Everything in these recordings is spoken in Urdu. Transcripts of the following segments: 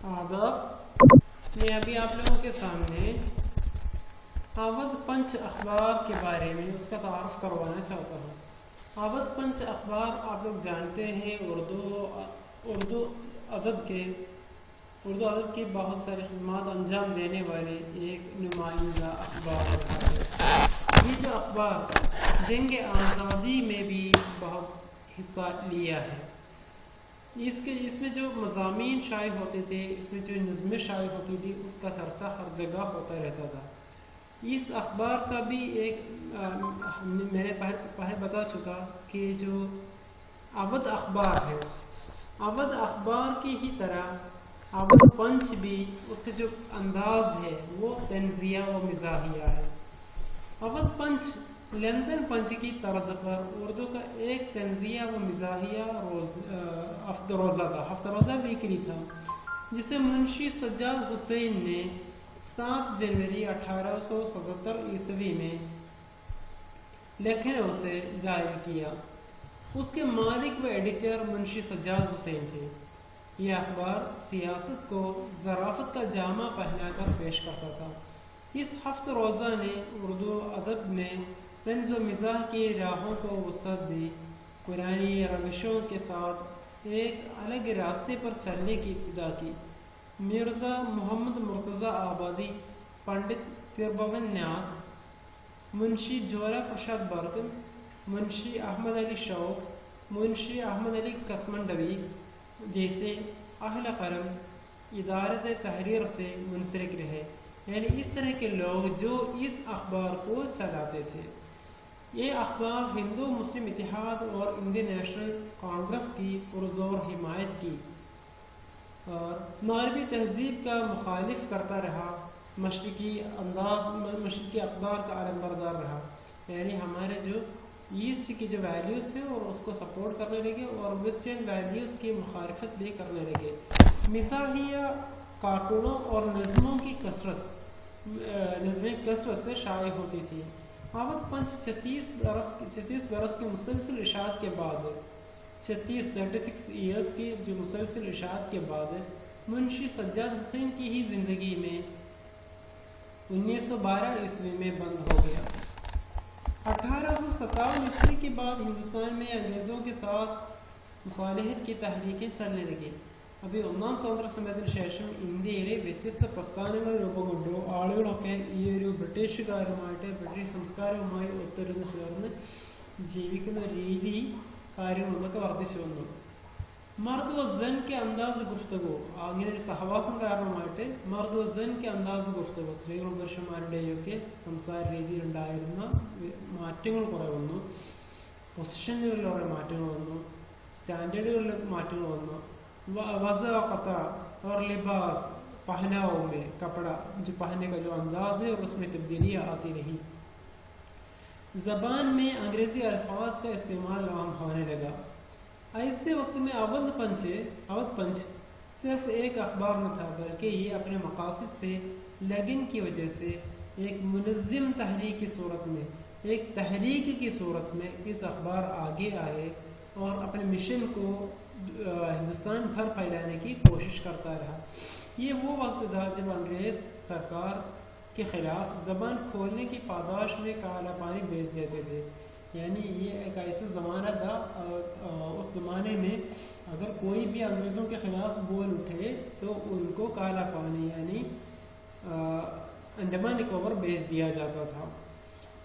آداب، میں ابھی آپ لوگوں کے سامنے اودھ پنچ اخبار کے بارے میں اس کا تعارف کروانا چاہتا ہوں۔ اودھ پنچ اخبار آپ لوگ جانتے ہیں اردو ادب کی بہت ساری خدمات انجام دینے والے ایک نمائندہ اخبار ہوتا ہے۔ یہ جو اخبار جنگ آزادی میں بھی بہت حصہ لیا ہے۔ اس میں جو مضامین شائع ہوتے تھے، اس میں جو نظمیں شائع ہوتی تھی، اس کا چرچہ ہر جگہ ہوتا رہتا تھا۔ اس اخبار کا بھی ایک میں نے پہلے بتا چکا کہ جو اودھ اخبار ہے، اودھ اخبار کی ہی طرح اودھ پنچ بھی اس کے جو انداز ہے وہ طنزیہ و مزاحیہ ہے۔ اودھ پنچ لندن پنچ کی طرز پر اردو کا ایک طنزیہ و مزاحیہ ہفتہ روزہ ویکلی تھا، جسے منشی سجاد حسین نے 7 جنوری 1877 عیسوی میں لکھنؤ سے جاری کیا۔ اس کے مالک و ایڈیٹر منشی سجاد حسین تھے۔ یہ اخبار سیاست کو ظرافت کا جامہ پہنا کر پیش کرتا تھا۔ اس ہفتہ روزہ نے اردو ادب میں طنز و مزاح کی راہوں کو وسعت دی، قرآنی روشوں کے ساتھ ایک الگ راستے پر چلنے کی ابتدا کی۔ مرزا محمد مرتضیٰ آبادی، پنڈت تربھون ناتھ، منشی جولا پرساد برکن، منشی احمد علی شوق، منشی احمد علی کسمنڈوی جیسے اہل قلم ادارت تحریر سے منسلک رہے، یعنی اس طرح کے لوگ جو اس اخبار کو چلاتے تھے۔ یہ اخبار ہندو مسلم اتحاد اور انڈین نیشنل کانگریس کی پرزور حمایت کی اور مغربی تہذیب کا مخالف کرتا رہا، مشرقی اقدار کا علمبردار رہا، یعنی ہمارے جو ایسٹ کی جو ویلیوز ہیں اور اس کو سپورٹ کرنے لگے اور ویسٹرن ویلیوز کی مخالفت بھی کرنے لگے۔ مزاحیہ کارٹونوں اور نظمیں کثرت سے شائع ہوتی تھی۔ اودھ پنچ 36 برس کی مسلسل اشاعت کے بعد 36 ایئرز کی جو مسلسل اشاعت کے بعد منشی سجاد حسین کی ہی زندگی میں 1912 عیسوی میں بند ہو گیا۔ 1857 عیسوی کے بعد ہندوستان میں انگریزوں کے ساتھ مصالحت کی تحریکیں چلنے لگیں۔ അപ്പോൾ 1-ാം സ്വാതന്ത്ര്യ സമരത്തിന് ശേഷം ഇന്ത്യയിലെ വ്യത്യസ്ത പ്രസ്ഥാനങ്ങൾ രൂപം കൊണ്ടു ആളുകളൊക്കെ ഈ ഒരു ബ്രിട്ടീഷ് സംസ്കാരവുമായി ഒത്തൊരുന്ന് ചേർന്ന് ജീവിക്കുന്ന രീതി കാര്യങ്ങളൊക്കെ വർദ്ധിച്ചു വന്നു। മർദ് വ സൻ കെ അന്ദാസ് ഗുഫ്തഗു, അങ്ങനെ ഒരു സഹവാസം കാരണമായിട്ട് മർദ് വ സൻ കെ അന്ദാസ് ഗുഫ്തഗു, സ്ത്രീകളും പുരുഷന്മാരുടെയൊക്കെ സംസാര രീതിയിലുണ്ടായിരുന്ന മാറ്റങ്ങൾ കുറേ വന്നു, പൊസിഷനുകളിലൂടെ മാറ്റങ്ങൾ വന്നു, സ്റ്റാൻഡേർഡുകളിൽ മാറ്റങ്ങൾ വന്നു। وضع قطع اور لباس پہناؤ میں کپڑا جو پہننے کا جو انداز ہے اور اس میں تبدیلیاں آتی رہی۔ زبان میں انگریزی الفاظ کا استعمال عام ہونے لگا۔ ایسے وقت میں اودھ پنچ صرف ایک اخبار نہ تھا، بلکہ یہ اپنے مقاصد سے لگن کی وجہ سے ایک منظم تحریک کی صورت میں اس اخبار آگے آئے اور اپنے مشن کو ہندوستان بھر پھیلانے کی کوشش کرتا رہا۔ یہ وہ وقت تھا جب انگریز سرکار کے خلاف زبان کھولنے کی پاداش میں کالا پانی بیچ دیتے تھے، یعنی یہ ایک ایسا زمانہ تھا اور اس زمانے میں اگر کوئی بھی انگریزوں کے خلاف بول اٹھے تو ان کو کالا پانی یعنی انڈمان نکوبر بیچ دیا جاتا تھا،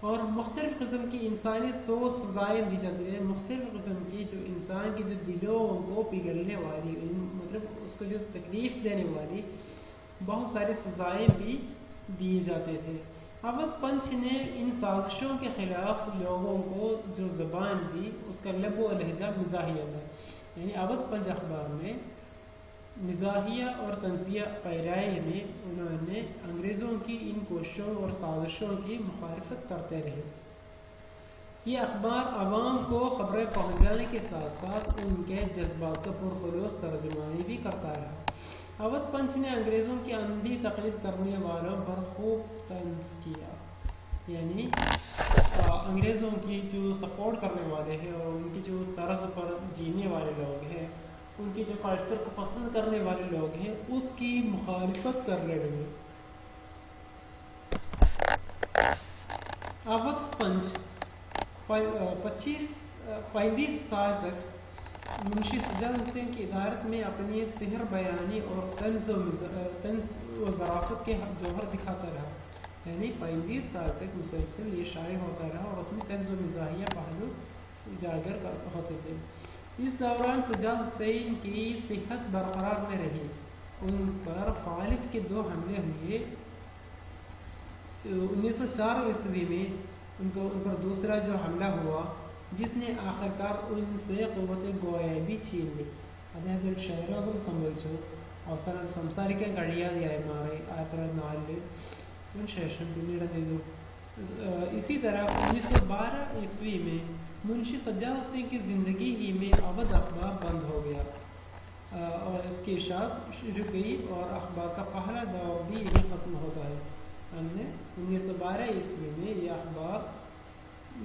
اور مختلف قسم کی انسانی سوز سزائیں دی جاتی ہیں، مختلف قسم کی جو انسان کی جو دلوں کو پگھلنے والی مطلب اس کو جو تکلیف دینے والی بہت ساری سزائیں بھی دیے جاتے تھے۔ اودھ پنچ نے ان سازشوں کے خلاف لوگوں کو جو زبان دی اس کا لب و لہجہ مزاحیہ تھا، یعنی اودھ پنچ اخبار میں مزاحیہ اور طنزیہ پیرائی میں انہوں نے انگریزوں کی ان کوششوں اور سازشوں کی مخالفت کرتے رہے۔ یہ اخبار عوام کو خبریں پہنچانے کے ساتھ ساتھ ان کے جذبات کا پرخلوص ترجمانی بھی کرتا رہا۔ اودھ پنچ نے انگریزوں کی اندھی تقلید کرنے والوں پر خوب طنز کیا، یعنی انگریزوں کی جو سپورٹ کرنے والے ہیں اور ان کی جو طرز پر جینے والے لوگ ہیں ان کی کے جو کلچر کو پسند کرنے والے لوگ ہیں اس کی مخالفت کرنے لگے۔ اودھ پنچ 35 سال تک منشی سجاد حسین کی ادارت میں اپنی سحر بیانی اور طنز و ظرافت کے جوہر دکھاتا رہا، یعنی 35 سال تک مسلسل یہ شائع ہوتا رہا اور اس میں طنز و مزاحیہ پہلو اجاگر ہوتے تھے۔ اس دوران سجاد حسین کی صحت برقرار نہ رہی، ان پر فالج کے 2 حملے ہوئے۔ 1904 عیسوی میں ان پر دوسرا جو حملہ ہوا جس نے آخرکار ان سے قوت گویا بھی چھین لی۔ അദ്ദേഹം ക്ഷയരോഗം സംഭവിച്ചു, അവസാനം സംസാരിക്കാൻ കഴിയാതെയായി മാറി 1904 ശേഷം പിന്നീട് എന്ത് ചെയ്തു। اسی طرح 1912 عیسوی میں منشی سجاد حسین کی زندگی ہی میں اودھ اخبار بند ہو گیا اور اس کی اشاعت شروع کی اور اخبار کا پہلا دور بھی یہی ختم ہوتا ہے۔ 1912 عیسوی میں یہ اخبار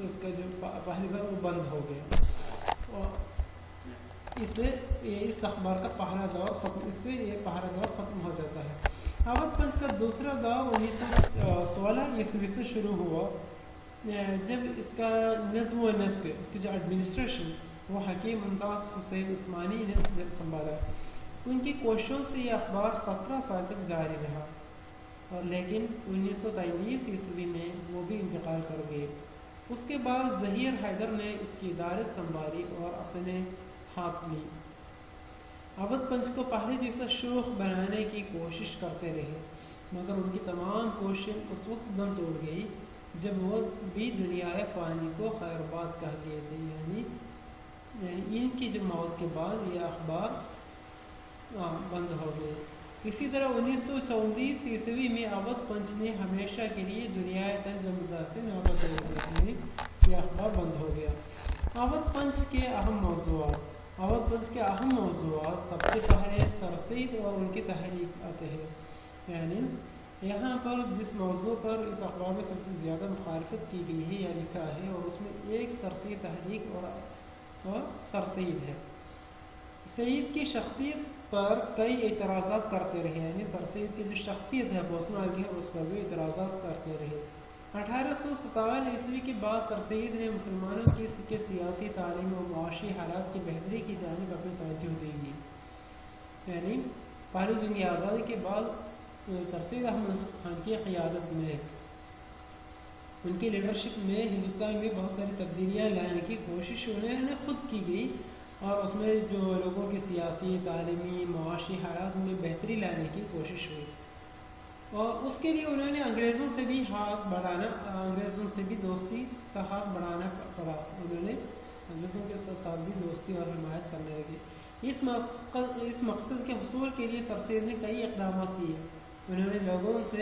اس کا جو پہلی بار وہ بند ہو گیا اور اس اخبار کا پہلا دور ختم، اس سے یہ پہلا دور ختم ہو جاتا ہے۔ اودھ پنچ کا دوسرا دور 1916 عیسوی سے شروع ہوا جب اس کا نظم و نسق، اس کی جو ایڈمنسٹریشن وہ حکیم ممتاز حسین عثمانی نے جب سنبھالا۔ ان کی کوششوں سے یہ اخبار 17 سال تک جاری رہا اور لیکن 1923 عیسوی میں وہ بھی انتقال کر گئے۔ اس کے بعد ظہیر حیدر نے اس کی ادارت سنبھالی اور اپنے ہاتھ لی۔ اودھ پنچ کو پہلے جیسا شوخ بنانے کی کوشش کرتے رہے مگر ان کی تمام کوششیں اس وقت دم توڑ گئی جب وہ بھی دنیا فانی کو خیر بات کہہ گئے تھے، یعنی ان کی جو موت کے بعد یہ اخبار بند ہو گئے۔ اسی طرح 1934 عیسوی میں اودھ پنچ نے ہمیشہ کے لیے دنیا طنز و مزاح سے نوبت لے لی، یہ اخبار بند ہو گیا۔ اودھ پنچ کے اہم موضوعات سب سے پہلے سر سید اور ان کی تحریک آتے ہیں، یعنی یہاں پر جس موضوع پر اس اخبار میں سب سے زیادہ مخالفت کی گئی ہے یا لکھا ہے اور اس میں ایک سر سید تحریک اور سر سید ہے۔ سید کی شخصیت پر کئی اعتراضات کرتے رہے، یعنی سر سید کی جو شخصیت ہے بوسنا کی ہے اس پر بھی اعتراضات کرتے رہے۔ 1857 عیسوی کے بعد سر سید نے مسلمانوں کی سیاسی، تعلیمی اور معاشی حالات کی بہتری کی جانب اپنی توجہ دی گی، یعنی پہلی جنگ آزادی کے بعد سر سید احمد خان کی قیادت میں ان کی لیڈرشپ میں ہندوستان میں بہت ساری تبدیلیاں لانے کی کوشش انہوں نے خود کی گئی اور اس میں جو لوگوں کی سیاسی، تعلیمی، معاشی حالات میں بہتری لانے کی کوشش ہوئی اور اس کے لیے انہوں نے انگریزوں سے بھی دوستی کا ہاتھ بڑھانا پڑا، انہوں نے انگریزوں کے ساتھ بھی دوستی اور حمایت کرنے لگے۔ اس مقصد کے حصول کے لیے سر سید نے کئی اقدامات کیے، انہوں نے لوگوں سے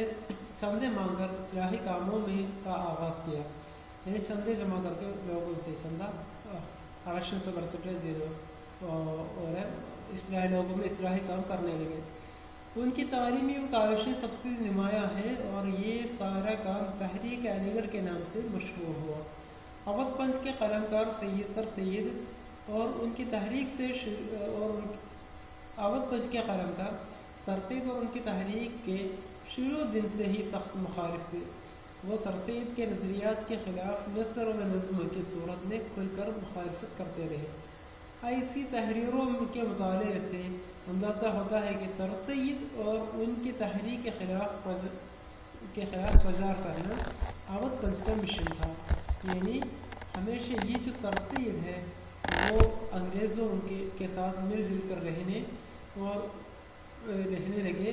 چندے مانگ کر اصلاحی کاموں میں کا آغاز کیا، یعنی چندے جمع کر کے لوگوں سے چندہ الیکشن سے برتکلے دے دو اور اصلاحی لوگوں میں اصلاحی کام کرنے لگے۔ ان کی تعلیمی کاوشیں سب سے نمایاں ہیں اور یہ سارا کام تحریک علی گڑھ کے نام سے مشہور ہوا۔ اودھ پنچ کے قلمکار سر سید اور ان کی تحریک سے اودھ پنچ کے قلمکار سر سید اور ان کی تحریک کے شروع دن سے ہی سخت مخالف تھے۔ وہ سر سید کے نظریات کے خلاف نثر و نظم کی صورت میں کھل کر مخالفت کرتے رہے۔ ایسی تحریروں کے مطالعے سے اندازہ ہوتا ہے کہ سر سید اور ان کی تحریک کے خلاف پرچار کرنا اودھ پنچ کا مشن تھا، یعنی ہمیشہ یہ جو سر سید ہے وہ انگریزوں کے ساتھ مل جل کر رہنے لگے،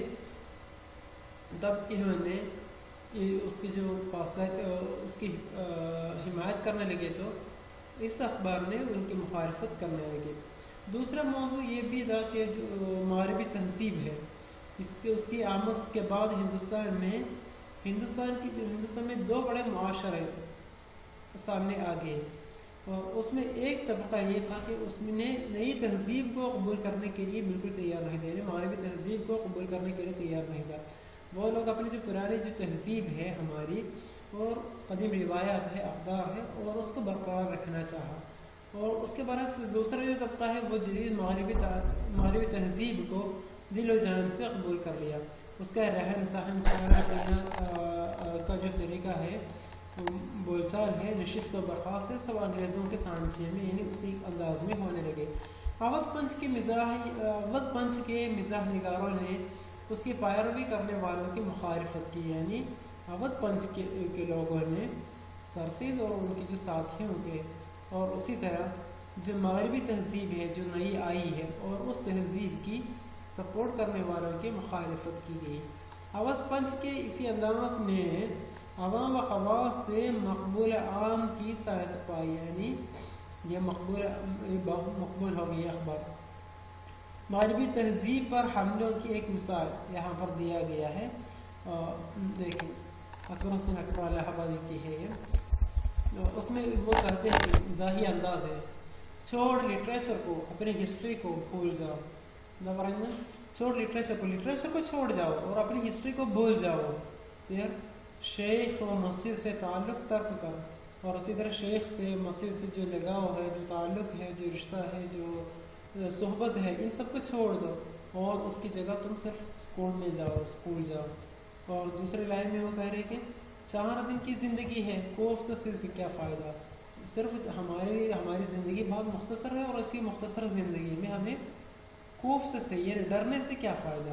تب انہوں نے اس کی جو اس کی حمایت کرنے لگے تو اس اخبار نے ان کی مخالفت کرنے لگے۔ دوسرا موضوع یہ بھی تھا کہ جو مغربی تہذیب ہے اس کی آمد کے بعد ہندوستان میں 2 بڑے معاشرے سامنے آ گئے اور اس میں ایک طبقہ یہ تھا کہ اس نے نئی تہذیب کو قبول کرنے کے لیے بالکل تیار نہیں تھے، مغربی تہذیب کو قبول کرنے کے لیے تیار نہیں تھا۔ وہ لوگ اپنی جو پرانی جو تہذیب ہے ہماری اور قدیم روایات ہے، اقدار ہے اور اس کو برقرار رکھنا چاہا اور اس کے برعکس دوسرا جو طبقہ ہے وہ جدید مغربی تہذیب کو دل و جان سے قبول کر لیا. اس کا رہن سہن کھانا پینا کا جو طریقہ ہے بول چال ہے نشست و برخاست ہے سب انگریزوں کے سانچے میں یعنی اسی انداز میں ہونے لگے. اودھ پنچ کے مزاح نگاروں نے اس کی پیروی کرنے والوں کی مخالفت کی. یعنی اودھ پنچ کے لوگوں نے سرسید اور ان کے جو ساتھیوں کے اور اسی طرح جو مغربی تہذیب ہے جو نئی آئی ہے اور اس تہذیب کی سپورٹ کرنے والوں کی مخالفت کی گئی. اودھ پنچ کے اسی انداز نے عوام و خواص سے مقبول عام کی سعادت پائی. یعنی یہ مقبول ہو گئی اخبار. مغربی تہذیب پر حملوں کی ایک مثال یہاں پر دیا گیا ہے. دیکھیں اکبر حسین اکبر الہ آبادی کی ہے یہ. اس میں وہ کہتے ہیں کہ مزاحی انداز ہے چھوڑ لٹریچر کو اپنی ہسٹری کو بھول جاؤ. چھوڑ لٹریچر کو چھوڑ جاؤ اور اپنی ہسٹری کو بھول جاؤ. پھر شیخ و مسجد سے تعلق ترک کر اور اسی طرح شیخ سے مسجد سے جو لگاؤ ہے جو تعلق ہے جو رشتہ ہے جو صحبت ہے ان سب کو چھوڑ دو اور اس کی جگہ تم صرف اسکول جاؤ. اور دوسرے لائن میں وہ کہہ رہے کہ 4 دن کی زندگی ہے کوفت سے کیا فائدہ. صرف ہماری زندگی بہت مختصر ہے اور اسی مختصر زندگی میں ہمیں کوفت سے یعنی ڈرنے سے کیا فائدہ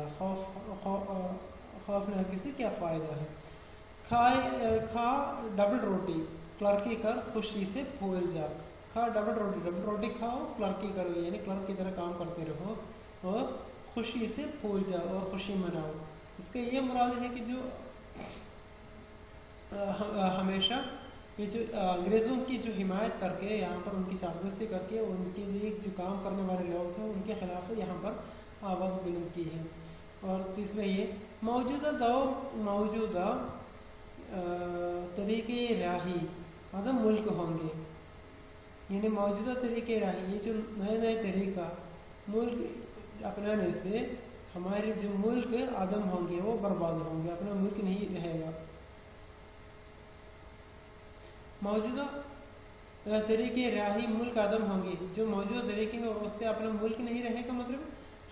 خوفناکی سے کیا فائدہ ہے. کھا ڈبل روٹی کلرکی کر خوشی سے پھول جا. کھا ڈبل روٹی کھاؤ کلرکی کرو یعنی کلرک کی طرح کام کرتے رہو اور خوشی سے پھول جاؤ اور خوشی مناؤ. اس کا یہ مراد ہے کہ جو ہمیشہ یہ جو انگریزوں کی جو حمایت کر کے یہاں پر ان کی چاپلوسی کر کے ان کے لیے جو کام کرنے والے لوگ ہیں ان کے خلاف یہاں پر آواز بلند کی ہے. اور تیسرا یہ موجودہ طریقے راہی عدم ملک ہوں گے. یعنی موجودہ طریقے راہی یہ جو نئے طریقہ ملک اپنانے سے ہمارے جو ملک عدم ہوں گے وہ برباد ہوں گے اپنا ملک نہیں رہے گا. موجودہ طریقے راہی ملک عدم ہوں گے جو موجودہ طریقے ہیں اور اس سے اپنا ملک نہیں رہے گا. مطلب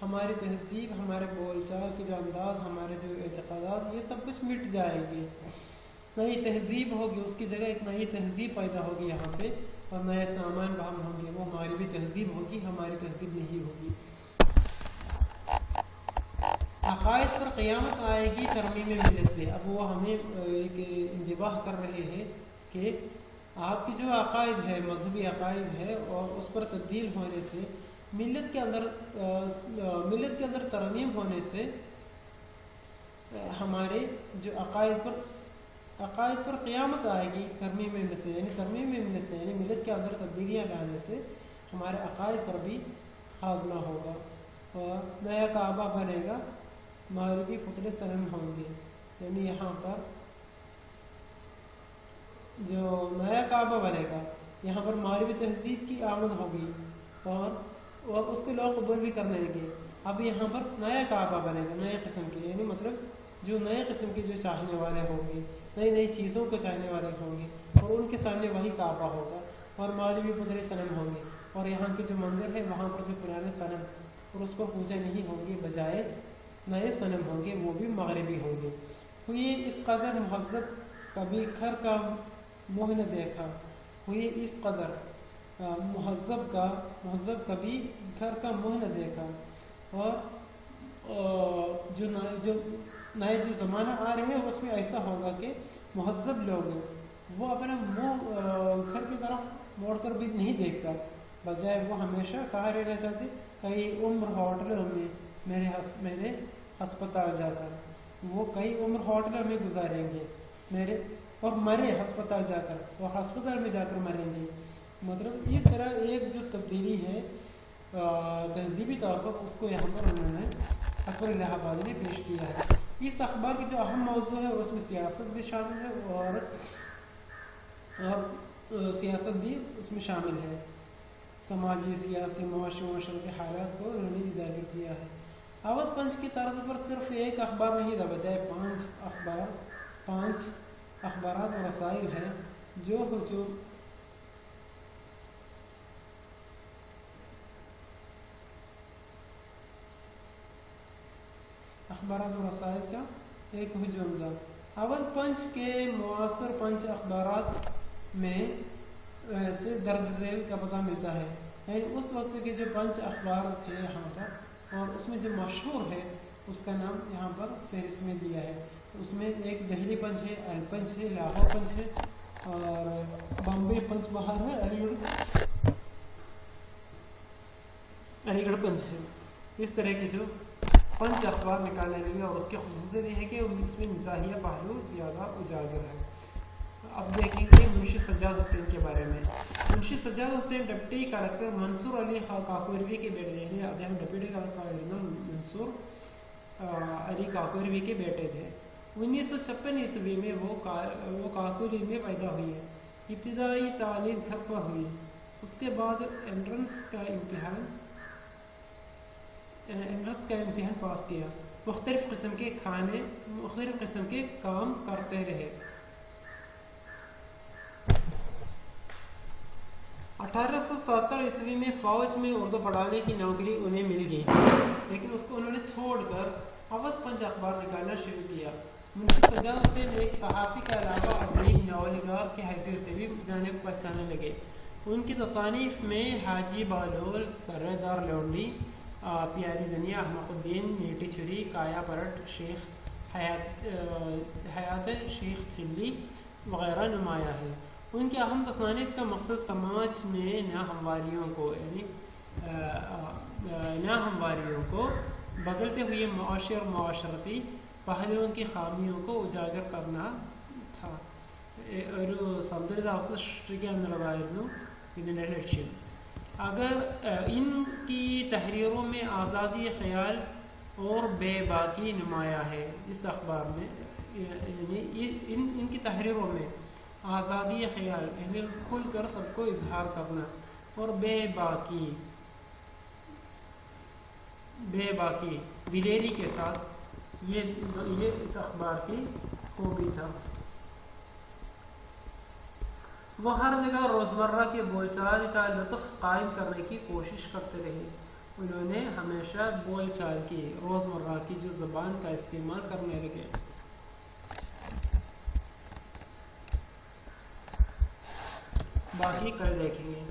ہماری تہذیب ہمارے بول چال کے جو انداز ہمارے جو اعتقادات یہ سب کچھ مٹ جائے گی. نئی تہذیب ہوگی اس کی جگہ ایک نئی تہذیب پیدا ہوگی یہاں پہ اور نئے سامان باہم ہوں گے. وہ مغربی تہذیب ہوگی ہماری تہذیب نہیں ہوگی. عقائد پر قیامت آئے گی ترمیم ملت سے. اب وہ ہمیں ایک انتباہ کر رہے ہیں کہ آپ کی جو عقائد ہے مذہبی عقائد ہے اور اس پر تبدیل ہونے سے ملت کے اندر ترمیم ہونے سے ہمارے جو عقائد پر قیامت آئے گی ترمیم ملت سے. یعنی ملت کے اندر تبدیلیاں لانے سے ہمارے عقائد پر بھی خاتمہ ہوگا اور نیا کعبہ بنے گا مغربی پتلے صنم ہوں گے. یعنی یہاں پر جو نیا کعبہ بنے گا یہاں پر مغربی تہذیب کی آمد ہوگی اور اس کے لوگ قبول بھی کرنے لگے. اب یہاں پر نیا کعبہ بنے گا نئے قسم کے یعنی مطلب جو نئے قسم کے جو چاہنے والے ہوں گے نئی چیزوں کو چاہنے والے ہوں گے اور ان کے سامنے وہی کعبہ ہوگا اور مغربی پتلے صنم ہوں گے اور یہاں کے جو مندر ہے وہاں پر جو پرانے صنم اور اس پر پوجا نہیں ہوں گے بجائے نئے صنم ہوں گے وہ بھی مغربی ہوں گے. ہوئے اس قدر مہذب کبھی گھر کا منہ نہ دیکھا. ہوئے اس قدر مہذب کبھی گھر کا منہ نہ دیکھا. اور جو نئے جو زمانہ آ رہے ہیں اس میں ایسا ہوگا کہ مہذب لوگ وہ اپنا منہ گھر کی طرف موڑ کر بھی نہیں دیکھتا بجائے وہ ہمیشہ کہاں رہنا چاہتے کئی عمر ہوٹلوں میں میرے ہسپتال جاتا وہ کئی عمر ہوٹلوں میں گزاریں گے اور مرے ہسپتال جا کر اور ہسپتال میں جا کر مریں گے. مطلب اس طرح ایک جو تبدیلی ہے تہذیبی طور پر اس کو یہاں پر انہوں نے اکبر الہ آبادی نے پیش کیا ہے. اس اخبار کی جو اہم موضوع ہے اس میں سیاست بھی شامل ہے اور سیاست بھی اس میں شامل ہے. سماجی سیاسی معاشرتی حالات کو انہوں نے اجاگر کیا ہے. اودھ پنچ کی طرز پر صرف ایک اخبار نہیں تھا بجائے 5 اخبارات اور رسائل ہیں جو اخبارات و رسائل کا ایک ہجوم تھا. اول پنچ کے معاصر پنچ اخبارات میں سے درج ذیل کا پتہ ملتا ہے. یعنی اس وقت کے جو پنچ اخبار تھے یہاں پر، اور اس میں جو مشہور ہے اس کا نام یہاں پر فہرست میں دیا ہے. اس میں ایک دہلی پنچ ہے، ایل پنچ ہے، لاہور پنچ ہے، اور بامبے پنچ باہر ہے، علی گڑھ پنچ ہے. اس طرح کے جو پنچ اخبار نکالنے لگے، اور اس کی خصوصیت یہ ہے کہ اس میں مزاحیہ پہلو زیادہ اجاگر ہے. اب دیکھیں گے منشی سجاد حسین کے بارے میں. منشی سجاد حسین ڈپٹی کلکٹر منصور علی کاکوروی کے بیٹے تھے. ڈپٹی کلکٹر منصور علی کاکوروی کے بیٹے تھے. 1956 عیسوی میں وہ کاکوری میں پیدا ہوئی ہے. ابتدائی تعلیم کھپا ہوئی. اس کے بعد انٹرنس کا امتحان پاس کیا. مختلف قسم کے کام کرتے رہے. 1870 عیسوی میں فوج میں اردو پڑھانے کی نوکری انہیں مل گئی، لیکن اس کو انہوں نے چھوڑ کر اودھ پنچ اخبار نکالنا شروع کیا. منشی سجاد حسین ایک صحافی کے علاوہ اپنی ناولنگار کی حیثیت سے بھی جانے پہچانے لگے. ان کی تصانیف میں حاجی بالول، کرے دار لونڈی، پیاری دنیا، احمق الدین، میٹھی چھری، کایا پرٹ، حیات شیخ چلی وغیرہ نمایاں ہے. ان کی اہم تصانیف کا مقصد سماج میں ناہمواریوں کو بدلتے ہوئے معاشی اور معاشرتی پہلوؤں کی خامیوں کو اجاگر کرنا تھا. اگر ان کی تحریروں میں آزادی خیال اور بے باکی نمایاں ہے، اس اخبار میں یعنی ان کی تحریروں میں آزادی خیال یعنی کھل کر سب کو اظہار کرنا، اور بے باکی دلیری کے ساتھ، یہ اس اخبار کی خوبی تھا. وہ ہر جگہ روزمرہ کے بول چال کا لطف قائم کرنے کی کوشش کرتے رہے. انہوں نے ہمیشہ بول چال کی، روزمرہ کی جو زبان کا استعمال کرنے لگے. باقی کل دیکھیں گے.